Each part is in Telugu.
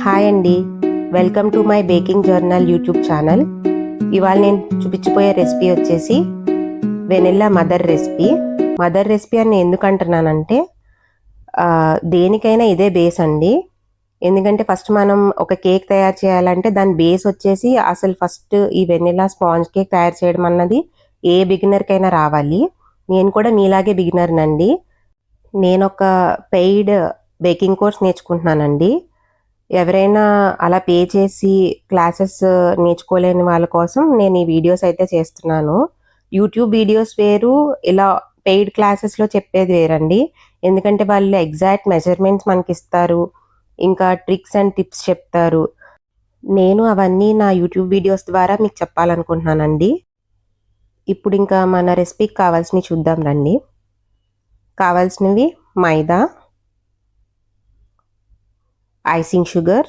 హాయ్ అండి, welcome to my baking journal YouTube channel. ఇవాళ నేను చూపించిపోయే రెసిపీ వచ్చేసి vanilla mother recipe. Mother recipe అని నేను ఎందుకు అంటున్నానంటే దేనికైనా ఇదే బేస్ అండి. ఎందుకంటే ఫస్ట్ మనం ఒక కేక్ తయారు చేయాలంటే దాని బేస్ వచ్చేసి అసలు ఫస్ట్ ఈ వెనిల్లా స్పాంజ్ కేక్ తయారు చేయడం అన్నది ఏ బిగినర్కైనా రావాలి. నేను కూడా మీలాగే బిగినర్నండి. నేను ఒక పెయిడ్ బేకింగ్ కోర్స్ నేర్చుకుంటున్నానండి. ఎవరైనా అలా పే చేసి క్లాసెస్ నేర్చుకోలేని వాళ్ళ కోసం నేను ఈ వీడియోస్ అయితే చేస్తున్నాను. యూట్యూబ్ వీడియోస్ వేరు, ఇలా పెయిడ్ క్లాసెస్లో చెప్పేది వేరండి. ఎందుకంటే వాళ్ళు ఎగ్జాక్ట్ మెజర్మెంట్స్ మనకి ఇస్తారు, ఇంకా ట్రిక్స్ అండ్ టిప్స్ చెప్తారు. నేను అవన్నీ నా యూట్యూబ్ వీడియోస్ ద్వారా మీకు చెప్పాలనుకుంటున్నానండి. ఇప్పుడు ఇంకా మన రెసిపీకి కావాల్సినవి చూద్దాం రండి. కావాల్సినవి maida, icing sugar,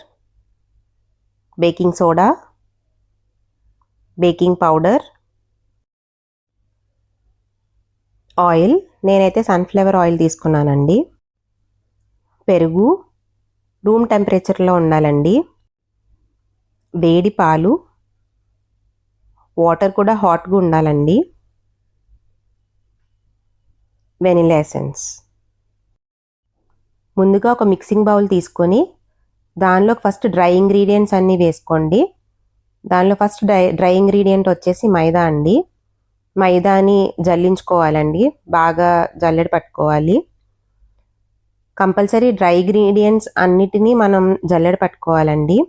baking soda, baking powder, oil. నేనైతే సన్ఫ్లవర్ ఆయిల్ తీసుకున్నానండి. పెరుగు రూమ్ టెంపరేచర్లో ఉండాలండి. వేడి పాలు, వాటర్ కూడా హాట్గా ఉండాలండి. Vanilla essence. ముందుగా ఒక మిక్సింగ్ బౌల్ తీసుకొని దానిలో ఫస్ట్ డ్రై ఇంగ్రీడియంట్స్ అన్నీ వేసుకోండి. దానిలో ఫస్ట్ డ్రై ఇంగ్రీడియంట్ వచ్చేసి మైదా అండి. మైదాని జల్లించుకోవాలండి, బాగా జల్లెడ పట్టుకోవాలి. కంపల్సరీ డ్రై ఇంగ్రీడియంట్స్ అన్నిటినీ మనం జల్లెడ పట్టుకోవాలండి.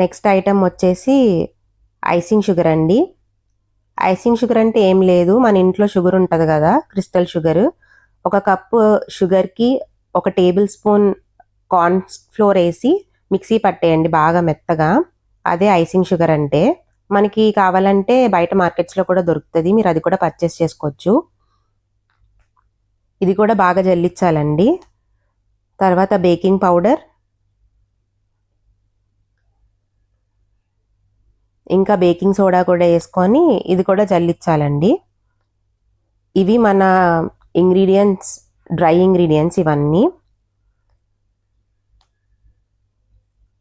నెక్స్ట్ ఐటమ్ వచ్చేసి ఐసింగ్ షుగర్ అండి. ఐసింగ్ షుగర్ అంటే ఏం లేదు, మన ఇంట్లో షుగర్ ఉంటుంది కదా, క్రిస్టల్ షుగర్. ఒక కప్పు షుగర్కి 1 టేబుల్ స్పూన్ కార్న్ ఫ్లోర్ వేసి మిక్సీ పట్టేయండి బాగా మెత్తగా. అదే ఐసింగ్ షుగర్ అంటే. మనకి కావాలంటే బయట మార్కెట్స్లో కూడా దొరుకుతుంది, మీరు అది కూడా పర్చేస్ చేసుకోవచ్చు. ఇది కూడా బాగా జల్లించాలండి. తర్వాత బేకింగ్ పౌడర్, ఇంకా బేకింగ్ సోడా కూడా వేసుకొని ఇది కూడా జల్లించాలండి. ఇవి మన ఇంగ్రీడియంట్స్, డ్రై ఇంగ్రీడియంట్స్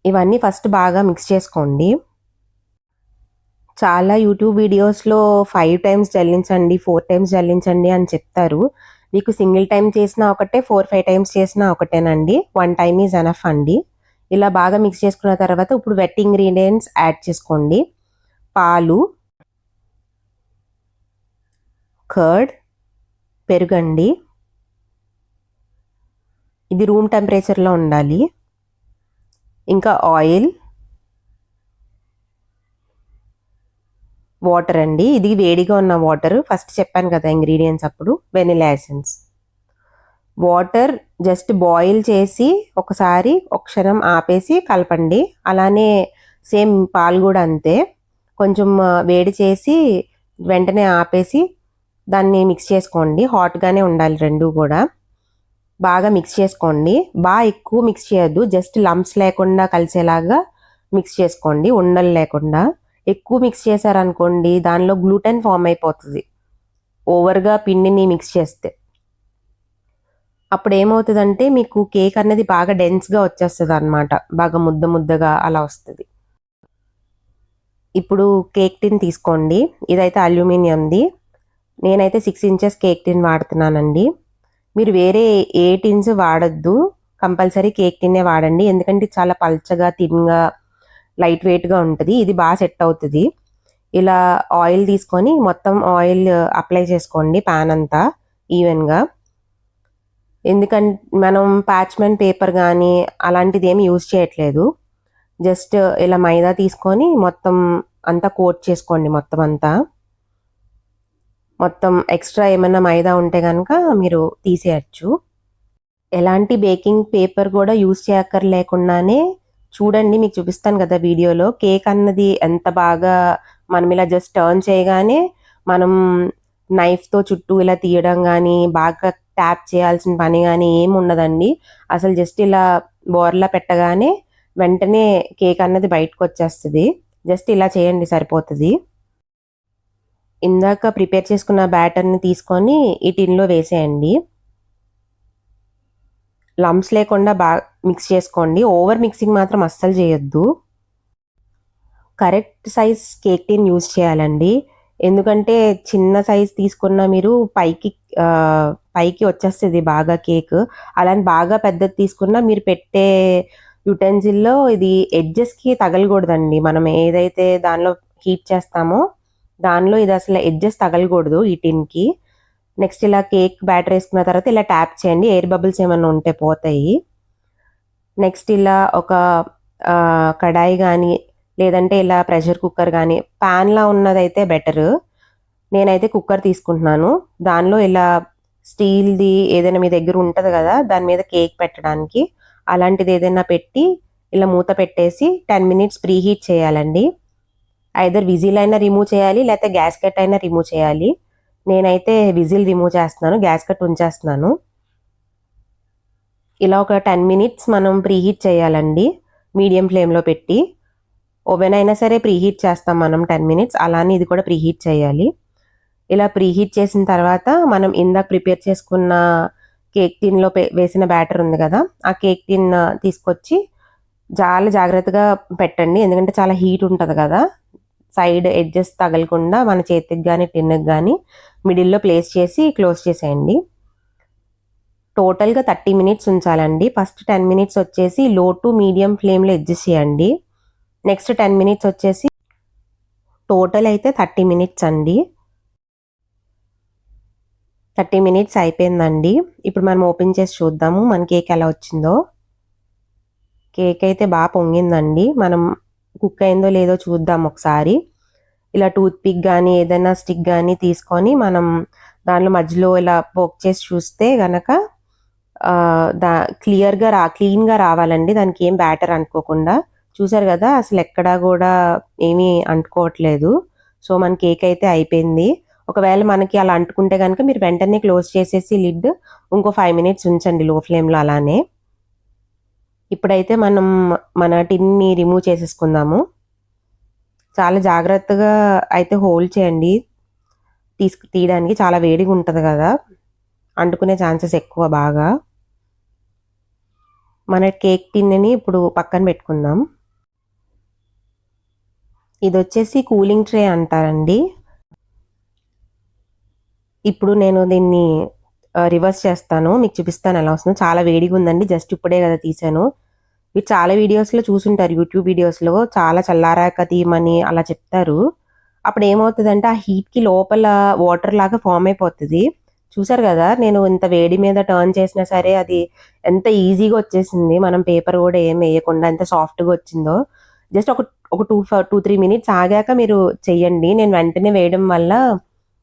ఇవన్నీ ఫస్ట్ బాగా మిక్స్ చేసుకోండి. చాలా యూట్యూబ్ వీడియోస్లో 5 టైమ్స్ జల్లించండి, 4 టైమ్స్ జల్లించండి అని చెప్తారు. మీకు సింగిల్ టైం చేసినా ఒకటే, 4-5 టైమ్స్ చేసినా ఒకటేనండి. 1 టైమ్ ఈజ్ ఎనఫ్ అండి. ఇలా బాగా మిక్స్ చేసుకున్న తర్వాత ఇప్పుడు వెట్ ఇంగ్రీడియంట్స్ యాడ్ చేసుకోండి. పాలు, కర్డ్, పెరుగండి. ఇది రూమ్ టెంపరేచర్లో ఉండాలి. ఇంకా ఆయిల్, వాటర్ అండి. ఇది వేడిగా ఉన్న వాటర్, ఫస్ట్ చెప్పాను కదా ఇంగ్రీడియంట్స్ అప్పుడు. Vanilla essence. Water just boil చేసి ఒకసారి ఒక క్షణం ఆపేసి కలపండి. అలానే సేమ్ పాలు కూడా అంతే, కొంచెం వేడి చేసి వెంటనే ఆపేసి దాన్ని మిక్స్ చేసుకోండి. హాట్గానే ఉండాలి రెండు కూడా. బాగా మిక్స్ చేసుకోండి. బాగా ఎక్కువ మిక్స్ చేయొద్దు, జస్ట్ లంప్స్ లేకుండా కలిసేలాగా మిక్స్ చేసుకోండి, ఉండలు లేకుండా. ఎక్కువ మిక్స్ చేశారనుకోండి దానిలో గ్లూటెన్ ఫామ్ అయిపోతుంది ఓవర్గా పిండిని మిక్స్ చేస్తే. అప్పుడు ఏమవుతుందంటే మీకు కేక్ అనేది బాగా డెన్స్గా వచ్చేస్తుంది అనమాట, బాగా ముద్ద ముద్దగా అలా వస్తుంది. ఇప్పుడు కేక్ టిన్ తీసుకోండి. ఇదైతే అల్యూమినియంది. నేనైతే 6 ఇంచెస్ కేక్ టిన్ వాడుతున్నానండి. మీరు వేరే ఏ టిన్స్ వాడద్దు, కంపల్సరీ కేక్ టిన్నే వాడండి. ఎందుకంటే చాలా పల్చగా, థిన్గా, లైట్ వెయిట్గా ఉంటుంది. ఇది బాగా సెట్ అవుతుంది. ఇలా ఆయిల్ తీసుకొని మొత్తం ఆయిల్ అప్లై చేసుకోండి ప్యాన్ అంతా ఈవెన్గా. ఎందుకంటే మనం పాచ్మెంట్ పేపర్ కానీ అలాంటిది ఏమి యూజ్ చేయట్లేదు. జస్ట్ ఇలా మైదా తీసుకొని మొత్తం అంతా కోట్ చేసుకోండి. మొత్తం ఎక్స్ట్రా ఏమైనా మైదా ఉంటే కనుక మీరు తీసేయచ్చు. ఎలాంటి బేకింగ్ పేపర్ కూడా యూజ్ చేయక్కర్లేకుండానే చూడండి, మీకు చూపిస్తాను కదా వీడియోలో, కేక్ అన్నది ఎంత బాగా మనం ఇలా జస్ట్ టర్న్ చేయగానే మనం నైఫ్తో చుట్టూ ఇలా తీయడం కానీ, బాగా ట్యాప్ చేయాల్సిన పని కానీ ఏమి ఉండదండి. అసలు జస్ట్ ఇలా బోర్లా పెట్టగానే వెంటనే కేక్ అన్నది బయటకు వచ్చేస్తుంది. జస్ట్ ఇలా చేయండి సరిపోతుంది. ఇందాక ప్రిపేర్ చేసుకున్న బ్యాటర్ని తీసుకొని ఈ టిన్లో వేసేయండి. లంప్స్ లేకుండా మిక్స్ చేసుకోండి. ఓవర్ మిక్సింగ్ మాత్రం అస్సలు చేయొద్దు. Correct size cake tin use చేయాలండి. ఎందుకంటే చిన్న సైజ్ తీసుకున్న మీరు పైకి వచ్చేస్తుంది బాగా కేక్. అలాని బాగా పెద్దది తీసుకున్నా మీరు పెట్టే యుటెన్సిల్లో ఇది ఎడ్జెస్కి తగలకూడదండి. మనం ఏదైతే దానిలో హీట్ చేస్తామో దానిలో ఇది అసలు ఎడ్జెస్ తగలకూడదు ఈ టిన్కి. నెక్స్ట్ ఇలా కేక్ బ్యాటర్ వేసుకున్న తర్వాత ఇలా ట్యాప్ చేయండి, ఎయిర్ బబుల్స్ ఏమైనా ఉంటే పోతాయి. నెక్స్ట్ ఇలా ఒక కడాయి కానీ లేదంటే ఇలా ప్రెషర్ కుక్కర్ కానీ ప్యాన్లా ఉన్నదైతే బెటరు. నేనైతే కుక్కర్ తీసుకుంటున్నాను. దానిలో ఇలా స్టీల్ది ఏదైనా మీ దగ్గర ఉంటుంది కదా, దాని మీద కేక్ పెట్టడానికి అలాంటిది ఏదైనా పెట్టి ఇలా మూత పెట్టేసి 10 మినిట్స్ ప్రీ హీట్ చేయాలండి. ఐదర్ విజిల్ అయినా రిమూవ్ చేయాలి, లేకపోతే గ్యాస్ కట్ అయినా రిమూవ్ చేయాలి. నేనైతే విజిల్ రిమూవ్ చేస్తున్నాను, గ్యాస్ కట్ ఉంచేస్తున్నాను. ఇలా ఒక 10 మినిట్స్ మనం ప్రీహీట్ చేయాలండి మీడియం ఫ్లేమ్లో పెట్టి. ఓవెన్ అయినా సరే ప్రీహీట్ చేస్తాం మనం 10 మినిట్స్, అలానే ఇది కూడా ప్రీహీట్ చేయాలి. ఇలా ప్రీహీట్ చేసిన తర్వాత మనం ఇందాక ప్రిపేర్ చేసుకున్న కేక్ టిన్లో వేసిన బ్యాటర్ ఉంది కదా, ఆ కేక్ టిన్ తీసుకొచ్చి చాలా జాగ్రత్తగా పెట్టండి. ఎందుకంటే చాలా హీట్ ఉంటుంది కదా, సైడ్ ఎడ్జెస్ తగలకుండా మన చేతికి కానీ టిన్కి కానీ మిడిల్లో ప్లేస్ చేసి క్లోజ్ చేసేయండి. టోటల్గా 30 మినిట్స్ ఉంచాలండి. ఫస్ట్ 10 మినిట్స్ వచ్చేసి లో టు మీడియం ఫ్లేమ్లో అడ్జస్ట్ చేయండి. నెక్స్ట్ 10 మినిట్స్ వచ్చేసి టోటల్ అయితే 30 మినిట్స్ అండి. 30 మినిట్స్ అయిపోయిందండి. ఇప్పుడు మనం ఓపెన్ చేసి చూద్దాము మన కేక్ ఎలా వచ్చిందో. కేక్ అయితే బాగా పొంగిందండి. మనం కుక్ అయిందో లేదో చూద్దాం ఒకసారి. ఇలా టూత్ పిక్ కానీ ఏదైనా స్టిక్ కానీ తీసుకొని మనం దానిలో మధ్యలో ఇలా పోక్ చేసి చూస్తే గనక క్లీన్గా రావాలండి. దానికి ఏం బ్యాటర్ అంటుకోకుండా. చూసారు కదా, అసలు ఎక్కడా కూడా ఏమీ అంటుకోవట్లేదు. సో మన కేక్ అయితే అయిపోయింది. ఒకవేళ మనకి అలా అంటుకుంటే కనుక మీరు వెంటనే క్లోజ్ చేసేసి లిడ్ ఇంకో 5 మినిట్స్ ఉంచండి లో ఫ్లేమ్లో అలానే. ఇప్పుడైతే మనం మన టిన్ని రిమూవ్ చేసేసుకుందాము. చాలా జాగ్రత్తగా అయితే హోల్డ్ చేయండి, తీయడానికి చాలా వేడిగా ఉంటుంది కదా, అంటుకునే ఛాన్సెస్ ఎక్కువ బాగా. మన కేక్ టిన్ని ఇప్పుడు పక్కన పెట్టుకుందాం. ఇది వచ్చేసి కూలింగ్ ట్రే అంటారండి. ఇప్పుడు నేను దీన్ని రివర్స్ చేస్తాను, మీకు చూపిస్తాను ఎలా వస్తుందో. చాలా వేడిగా ఉందండి, జస్ట్ ఇప్పుడే కదా తీసాను. మీరు చాలా వీడియోస్లో చూసుంటారు, యూట్యూబ్ వీడియోస్లో చాలా చల్లారాక తీయమని అలా చెప్తారు. అప్పుడు ఏమవుతుందంటే ఆ హీట్కి లోపల వాటర్ లాగా ఫామ్ అయిపోతుంది. చూసారు కదా, నేను ఇంత వేడి మీద టర్న్ చేసినా సరే అది ఎంత ఈజీగా వచ్చేసింది. మనం పేపర్ కూడా ఏం వేయకుండా ఎంత సాఫ్ట్గా వచ్చిందో. జస్ట్ ఒక 2-3 మినిట్స్ ఆగాక మీరు చెయ్యండి. నేను వెంటనే వేయడం వల్ల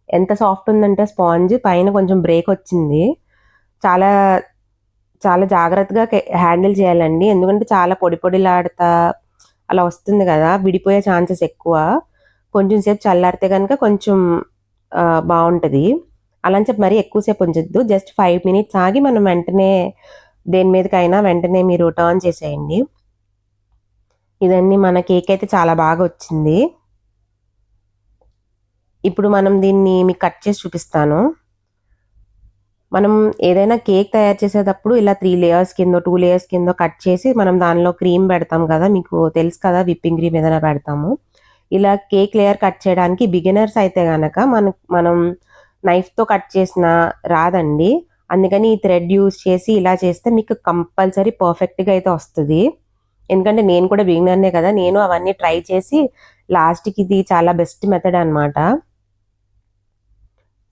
ఎంత సాఫ్ట్ ఉందంటే స్పాంజ్ పైన కొంచెం బ్రేక్ వచ్చింది. చాలా చాలా జాగ్రత్తగా హ్యాండిల్ చేయాలండి, ఎందుకంటే చాలా పొడిలాడుతా అలా వస్తుంది కదా, విడిపోయే ఛాన్సెస్ ఎక్కువ. కొంచెం సేపు చల్లారితే కనుక కొంచెం బాగుంటుంది. అలా అని చెప్పి మరీ ఎక్కువసేపు ఉంచొద్దు. జస్ట్ 5 మినిట్స్ ఆగి మనం వెంటనే దేని మీదకైనా వెంటనే మీరు టర్న్ చేసేయండి. ఇదండి మన కేక్ అయితే చాలా బాగా వచ్చింది. ఇప్పుడు మనం దీన్ని మీకు కట్ చేసి చూపిస్తాను. మనం ఏదైనా కేక్ తయారు చేసేటప్పుడు ఇలా 3 లేయర్స్ కింద 2 లేయర్స్ కింద కట్ చేసి మనం దానిలో క్రీమ్ పెడతాం కదా, మీకు తెలుసు కదా, విప్పింగ్ క్రీమ్ ఏదైనా పెడతాము. ఇలా కేక్ లేయర్ కట్ చేయడానికి బిగినర్స్ అయితే కనుక మనం నైఫ్తో కట్ చేసిన రాదండి. అందుకని ఈ థ్రెడ్ యూజ్ చేసి ఇలా చేస్తే మీకు కంపల్సరీ పర్ఫెక్ట్గా అయితే వస్తుంది. ఎందుకంటే నేను కూడా బిగినర్నే కదా, నేను అవన్నీ ట్రై చేసి లాస్ట్కి ఇది చాలా బెస్ట్ మెథడ్ అనమాట.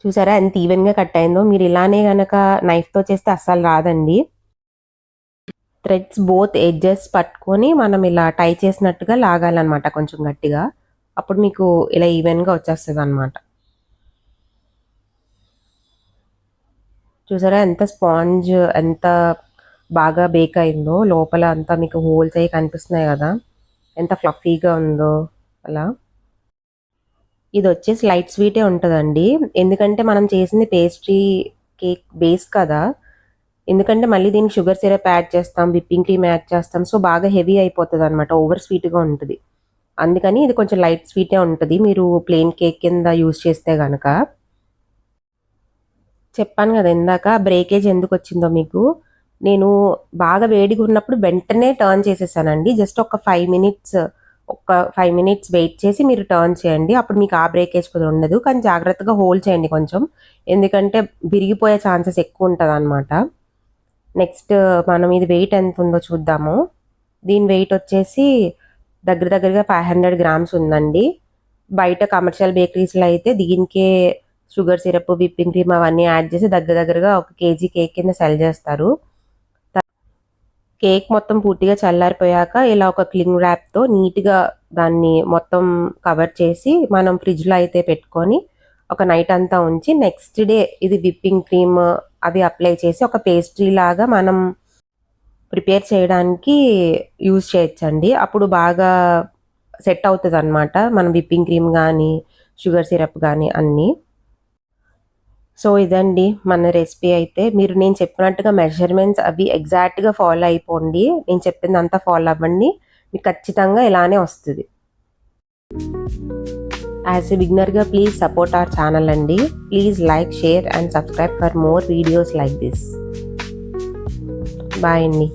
చూసారా ఎంత ఈవెన్గా కట్ అయిందో. మీరు ఇలానే కనుక నైఫ్తో చేస్తే అస్సలు రాదండి. థ్రెడ్స్ బోత్ ఎడ్జెస్ పట్టుకొని మనం ఇలా టై చేసినట్టుగా లాగాలన్నమాట కొంచెం గట్టిగా. అప్పుడు మీకు ఇలా ఈవెన్గా వచ్చేస్తుంది అనమాట. చూసారా ఎంత స్పాంజ్ ఎంత బాగా బేక్ అయిందో, లోపల అంతా మీకు హోల్స్ అయ్యి కనిపిస్తున్నాయి కదా, ఎంత ఫ్లఫీగా ఉందో అలా. ఇది వచ్చేసి లైట్ స్వీటే ఉంటుందండి, ఎందుకంటే మనం చేసింది పేస్ట్రీ కేక్ బేస్ కదా. ఎందుకంటే మళ్ళీ దీనికి షుగర్ సిరప్ యాడ్ చేస్తాం, విప్పింగ్ క్రీమ్ యాడ్ చేస్తాం, సో బాగా హెవీ అయిపోతుంది అనమాట, ఓవర్ స్వీట్గా ఉంటుంది. అందుకని ఇది కొంచెం లైట్ స్వీటే ఉంటుంది మీరు ప్లెయిన్ కేక్ కింద యూజ్ చేస్తే కనుక. చెప్పాను కదా ఇందాక బ్రేకేజ్ ఎందుకు వచ్చిందో మీకు. నేను బాగా వేడిగా ఉన్నప్పుడు వెంటనే టర్న్ చేసేసానండి. జస్ట్ ఒక 5 మినిట్స్ వెయిట్ చేసి మీరు టర్న్ చేయండి. అప్పుడు మీకు ఆ బ్రేకేజ్ కూడా ఉండదు. కానీ జాగ్రత్తగా హోల్డ్ చేయండి కొంచెం. ఎందుకంటే విరిగిపోయే ఛాన్సెస్ ఎక్కువ ఉంటదనమాట. నెక్స్ట్ మనం ఇది వెయిట్ ఎంత ఉందో చూద్దాము. దీని వెయిట్ వచ్చేసి దగ్గరగా 500 గ్రామ్స్ ఉందండి. బయట కమర్షియల్ బేకరీస్‌లో అయితే దీనికే షుగర్ సిరప్, విప్పింగ్ క్రీమ్ అవన్నీ యాడ్ చేసి దగ్గరగా 1 కేజీ కేక్ కింద సెల్ చేస్తారు. కేక్ మొత్తం పూర్తిగా చల్లారిపోయాక ఇలా ఒక క్లింగ్ ర్యాప్‌తో నీట్‌గా దాన్ని మొత్తం కవర్ చేసి మనం ఫ్రిడ్జ్‌లో అయితే పెట్టుకొని ఒక నైట్ అంతా ఉంచి నెక్స్ట్ డే ఇది విప్పింగ్ క్రీమ్ అవి అప్లై చేసి ఒక పేస్ట్రీ లాగా మనం ప్రిపేర్ చేయడానికి యూజ్ చేయొచ్చండి. అప్పుడు బాగా సెట్ అవుతదనమాట. మనం విప్పింగ్ క్రీమ్ గానీ, షుగర్ సిరప్ గానీ అన్నీ. సో ఇదండి మన రెసిపీ అయితే. మీరు నేను చెప్పినట్టుగా మెజర్‌మెంట్స్ అవి ఎగ్జాక్ట్‌గా ఫాలో అయిపోండి. నేను చెప్పిందంతా ఫాలో అవ్వండి. మీకు ఖచ్చితంగా ఇలానే వస్తది. యాజ్ ఎ బిగినర్‌గా ప్లీజ్ సపోర్ట్ అవర్ ఛానల్ అండి. Please like, share and subscribe for more videos like this. Bye అండి.